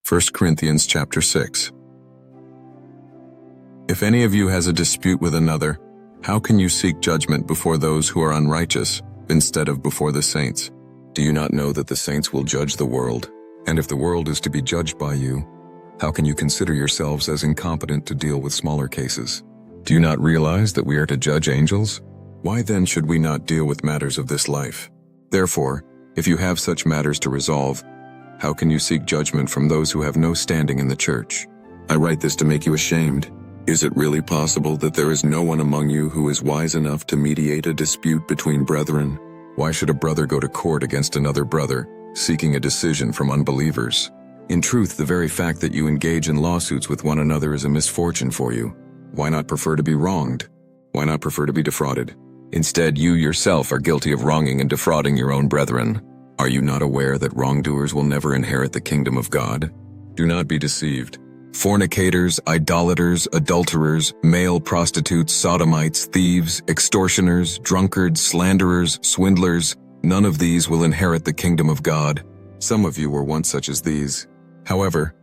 1 Corinthians chapter 6. If any of you has a dispute with another, how can you seek judgment before those who are unrighteous, instead of before the saints? Do you not know that the saints will judge the world? And if the world is to be judged by you, how can you consider yourselves as incompetent to deal with smaller cases? Do you not realize that we are to judge angels? Why then should we not deal with matters of this life? Therefore, if you have such matters to resolve, how can you seek judgment from those who have no standing in the church? I write this to make you ashamed. Is it really possible that there is no one among you who is wise enough to mediate a dispute between brethren? Why should a brother go to court against another brother, seeking a decision from unbelievers? In truth, the very fact that you engage in lawsuits with one another is a misfortune for you. Why not prefer to be wronged? Why not prefer to be defrauded? Instead, you yourself are guilty of wronging and defrauding your own brethren. Are you not aware that wrongdoers will never inherit the kingdom of God? Do not be deceived. Fornicators, idolaters, adulterers, male prostitutes, sodomites, thieves, extortioners, drunkards, slanderers, swindlers, none of these will inherit the kingdom of God. Some of you were once such as these. However,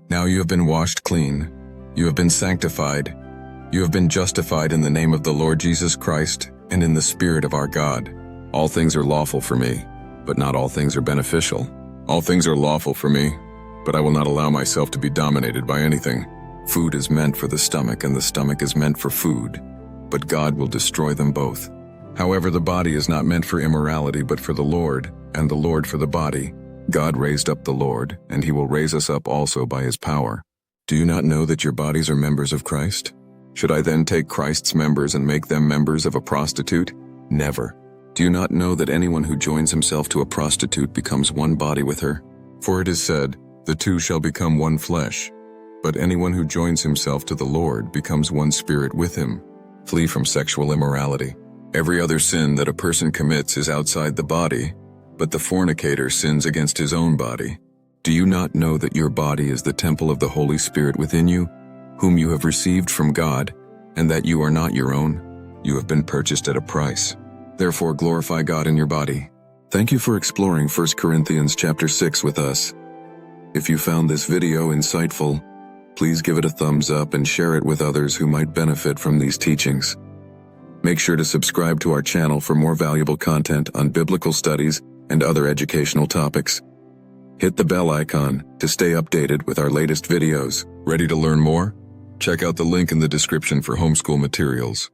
now you have been washed clean. You have been sanctified. You have been justified in the name of the Lord Jesus Christ and in the Spirit of our God. All things are lawful for me, but not all things are beneficial. All things are lawful for me, but I will not allow myself to be dominated by anything. Food is meant for the stomach, and the stomach is meant for food, but God will destroy them both. However, the body is not meant for immorality, but for the Lord, and the Lord for the body. God raised up the Lord, and he will raise us up also by his power. Do you not know that your bodies are members of Christ? Should I then take Christ's members and make them members of a prostitute? Never. Do you not know that anyone who joins himself to a prostitute becomes one body with her? For it is said, the two shall become one flesh. But anyone who joins himself to the Lord becomes one spirit with him. Flee from sexual immorality. Every other sin that a person commits is outside the body, but the fornicator sins against his own body. Do you not know that your body is the temple of the Holy Spirit within you, whom you have received from God, and that you are not your own? You have been purchased at a price. Therefore glorify God in your body. Thank you for exploring 1 Corinthians chapter 6 with us. If you found this video insightful, please give it a thumbs up and share it with others who might benefit from these teachings. Make sure to subscribe to our channel for more valuable content on biblical studies and other educational topics. Hit the bell icon to stay updated with our latest videos. Ready to learn more? Check out the link in the description for homeschool materials.